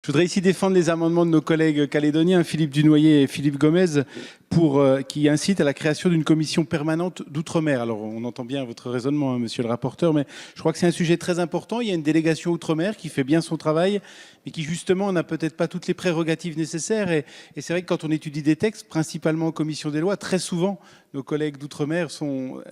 Je voudrais ici défendre les amendements de nos collègues calédoniens, Philippe Dunoyer et Philippe Gomez, qui incitent à la création d'une commission permanente d'outre-mer. Alors, on entend bien votre raisonnement, hein, monsieur le rapporteur, mais je crois que c'est un sujet très important. Il y a une délégation outre-mer qui fait bien son travail, mais qui, justement, n'a peut-être pas toutes les prérogatives nécessaires. Et c'est vrai que quand on étudie des textes, principalement en commission des lois, très souvent, nos collègues d'outre-mer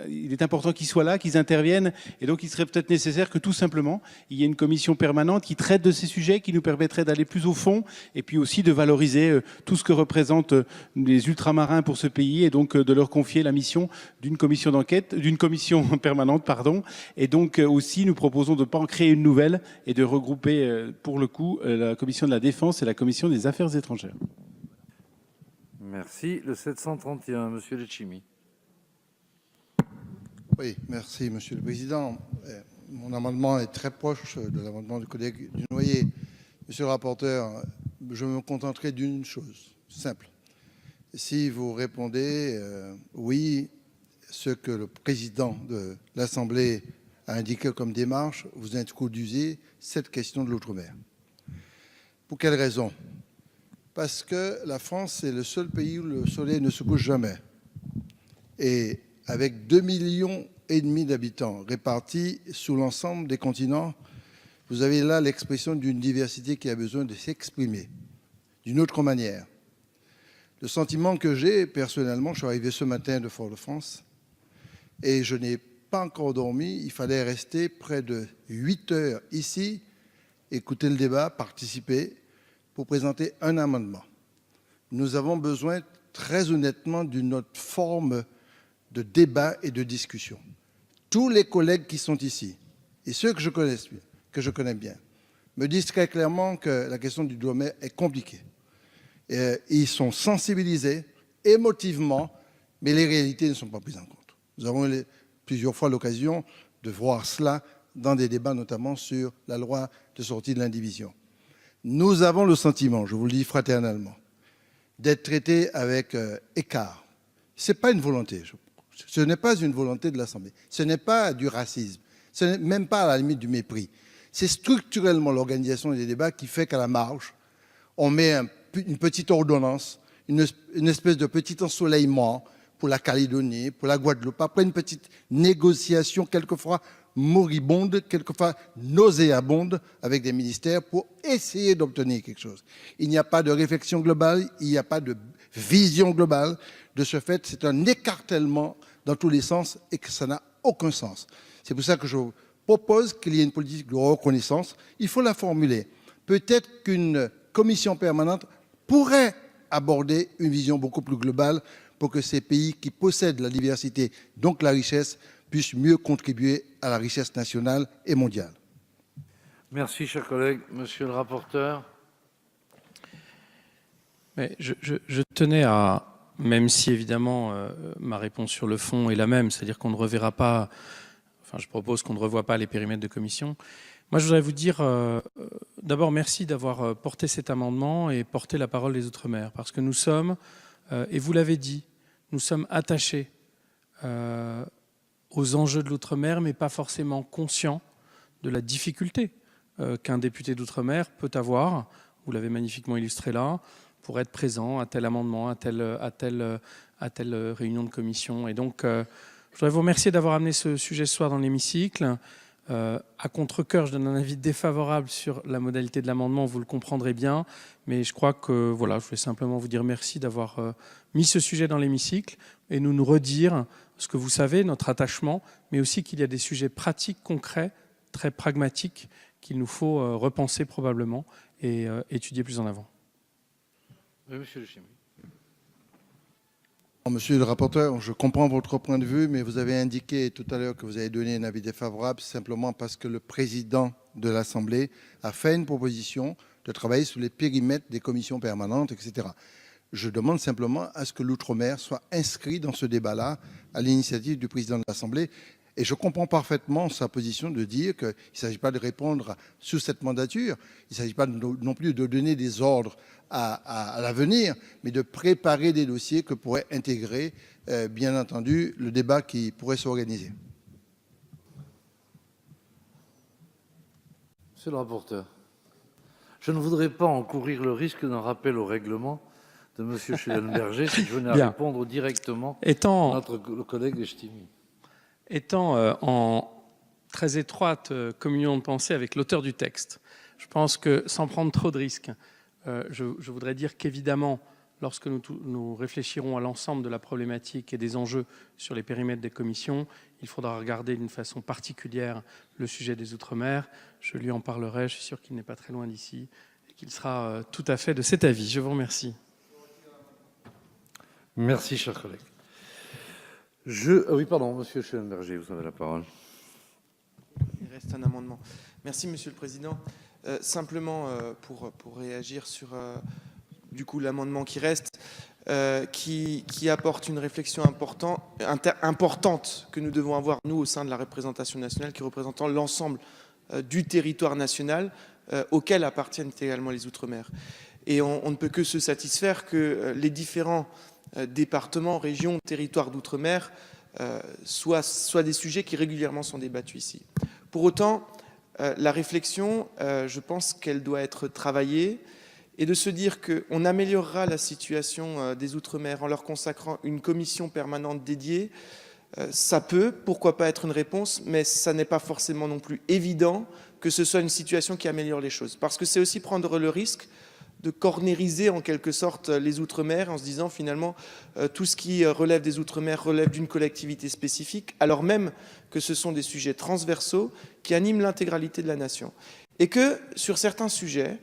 il est important qu'ils soient là, qu'ils interviennent. Et donc, il serait peut-être nécessaire que tout simplement, il y ait une commission permanente qui traite de ces sujets, qui nous permettrait d'aller plus au fond, et puis aussi de valoriser tout ce que représentent les ultramarins pour ce pays, et donc de leur confier la mission d'une commission d'enquête, d'une commission permanente, pardon. Et donc aussi, nous proposons de ne pas en créer une nouvelle et de regrouper, pour le coup, la commission de la Défense et la commission des Affaires étrangères. Merci. Le 731, monsieur Letchimy. Oui, merci, Monsieur le Président. Mon amendement est très proche de l'amendement du collègue Dunoyer. Monsieur le rapporteur, je me contenterai d'une chose simple. Si vous répondez oui, ce que le président de l'Assemblée a indiqué comme démarche, vous introduisez cette question de l'outre-mer. Pour quelle raison? Parce que la France est le seul pays où le soleil ne se couche jamais. Et avec 2,5 millions d'habitants répartis sur l'ensemble des continents, vous avez là l'expression d'une diversité qui a besoin de s'exprimer d'une autre manière. Le sentiment que j'ai, personnellement, je suis arrivé ce matin de Fort-de-France et je n'ai pas encore dormi. Il fallait rester près de 8 heures ici, écouter le débat, participer, pour présenter un amendement. Nous avons besoin, très honnêtement, d'une autre forme de débat et de discussion. Tous les collègues qui sont ici, et ceux que je connais bien, me disent très clairement que la question du outre-mer est compliquée. Ils sont sensibilisés émotivement, mais les réalités ne sont pas prises en compte. Nous avons eu plusieurs fois l'occasion de voir cela dans des débats, notamment sur la loi de sortie de l'indivision. Nous avons le sentiment, je vous le dis fraternellement, d'être traités avec écart. Ce n'est pas une volonté. Ce n'est pas une volonté de l'Assemblée. Ce n'est pas du racisme. Ce n'est même pas à la limite du mépris. C'est structurellement l'organisation des débats qui fait qu'à la marge, on met une petite ordonnance, une espèce de petit ensoleillement pour la Calédonie, pour la Guadeloupe, après une petite négociation quelquefois moribonde, quelquefois nauséabonde avec des ministères pour essayer d'obtenir quelque chose. Il n'y a pas de réflexion globale, il n'y a pas de vision globale. De ce fait, c'est un écartèlement dans tous les sens et que ça n'a aucun sens. C'est pour ça que je propose qu'il y ait une politique de reconnaissance. Il faut la formuler. Peut-être qu'une commission permanente pourrait aborder une vision beaucoup plus globale pour que ces pays qui possèdent la diversité, donc la richesse, puissent mieux contribuer à la richesse nationale et mondiale. Merci, cher collègue. Monsieur le rapporteur. Mais je tenais à, même si évidemment ma réponse sur le fond est la même, c'est-à-dire qu'on ne reverra pas, enfin je propose qu'on ne revoie pas les périmètres de commission. Moi je voudrais vous dire d'abord merci d'avoir porté cet amendement et porté la parole des Outre-mer, parce que nous sommes, et vous l'avez dit, nous sommes attachés aux enjeux de l'Outre-mer, mais pas forcément conscients de la difficulté qu'un député d'Outre-mer peut avoir, vous l'avez magnifiquement illustré là, pour être présent à tel amendement, à telle réunion de commission. Et donc, je voudrais vous remercier d'avoir amené ce sujet ce soir dans l'hémicycle. À contre-cœur, je donne un avis défavorable sur la modalité de l'amendement, vous le comprendrez bien. Mais je crois que, voilà, je voulais simplement vous dire merci d'avoir mis ce sujet dans l'hémicycle et nous redire ce que vous savez, notre attachement, mais aussi qu'il y a des sujets pratiques, concrets, très pragmatiques, qu'il nous faut repenser probablement et étudier plus en avant. Oui, monsieur Letchimy. Monsieur le rapporteur, je comprends votre point de vue, mais vous avez indiqué tout à l'heure que vous avez donné un avis défavorable simplement parce que le président de l'Assemblée a fait une proposition de travailler sur les périmètres des commissions permanentes, etc. Je demande simplement à ce que l'outre-mer soit inscrit dans ce débat-là à l'initiative du président de l'Assemblée. Et je comprends parfaitement sa position de dire qu'il ne s'agit pas de répondre sous cette mandature, il ne s'agit pas non plus de donner des ordres à l'avenir, mais de préparer des dossiers que pourrait intégrer, bien entendu, le débat qui pourrait s'organiser. Monsieur le rapporteur. Je ne voudrais pas encourir le risque d'un rappel au règlement de M. Schellenberger si je venais à Bien. répondre directement à Étant, notre collègue Estimi. étant en très étroite communion de pensée avec l'auteur du texte, je pense que sans prendre trop de risques, je voudrais dire qu'évidemment, lorsque nous réfléchirons à l'ensemble de la problématique et des enjeux sur les périmètres des commissions, il faudra regarder d'une façon particulière le sujet des Outre-mer. Je lui en parlerai, je suis sûr qu'il n'est pas très loin d'ici et qu'il sera tout à fait de cet avis. Je vous remercie. Merci, cher collègue. Oui, pardon, Monsieur Schellenberger, vous avez la parole. Il reste un amendement. Merci, Monsieur le Président. Simplement pour réagir sur du coup l'amendement qui reste, qui apporte une réflexion importante que nous devons avoir, nous, au sein de la représentation nationale, qui représentant l'ensemble du territoire national auquel appartiennent également les Outre-mer. Et on ne peut que se satisfaire que les différents départements, régions, territoires d'outre-mer soient des sujets qui régulièrement sont débattus ici. Pour autant, la réflexion, je pense qu'elle doit être travaillée et de se dire qu'on améliorera la situation des Outre-mer en leur consacrant une commission permanente dédiée. Ça peut, pourquoi pas, être une réponse, mais ça n'est pas forcément non plus évident que ce soit une situation qui améliore les choses. Parce que c'est aussi prendre le risque de cornériser en quelque sorte les Outre-mer en se disant finalement tout ce qui relève des Outre-mer relève d'une collectivité spécifique, alors même que ce sont des sujets transversaux qui animent l'intégralité de la nation. Et que sur certains sujets,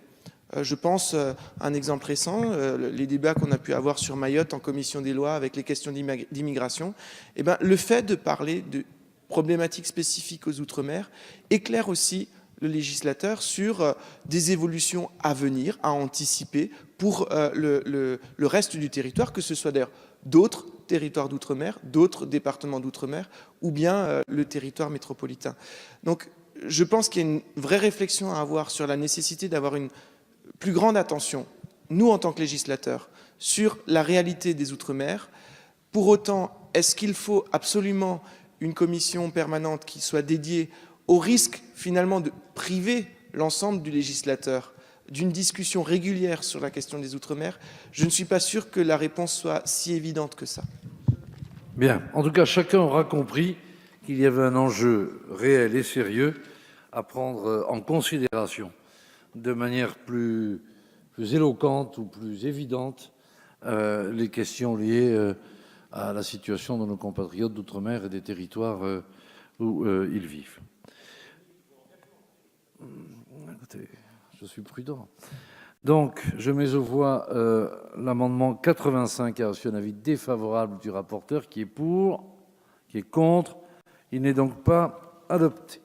je pense à un exemple récent, les débats qu'on a pu avoir sur Mayotte en commission des lois avec les questions d'immigration, eh ben, le fait de parler de problématiques spécifiques aux Outre-mer éclaire aussi le législateur sur des évolutions à venir, à anticiper pour le reste du territoire, que ce soit d'ailleurs d'autres territoires d'outre-mer, d'autres départements d'outre-mer, ou bien le territoire métropolitain. Donc je pense qu'il y a une vraie réflexion à avoir sur la nécessité d'avoir une plus grande attention, nous en tant que législateurs, sur la réalité des Outre-mer. Pour autant, est-ce qu'il faut absolument une commission permanente qui soit dédiée au risque finalement de priver l'ensemble du législateur d'une discussion régulière sur la question des Outre-mer? Je ne suis pas sûr que la réponse soit si évidente que ça. Bien. En tout cas, chacun aura compris qu'il y avait un enjeu réel et sérieux à prendre en considération de manière plus éloquente ou plus évidente les questions liées à la situation de nos compatriotes d'outre-mer et des territoires où ils vivent. Écoutez, je suis prudent. Donc, je mets aux voix l'amendement 85 qui a reçu un avis défavorable du rapporteur, qui est pour, qui est contre. Il n'est donc pas adopté.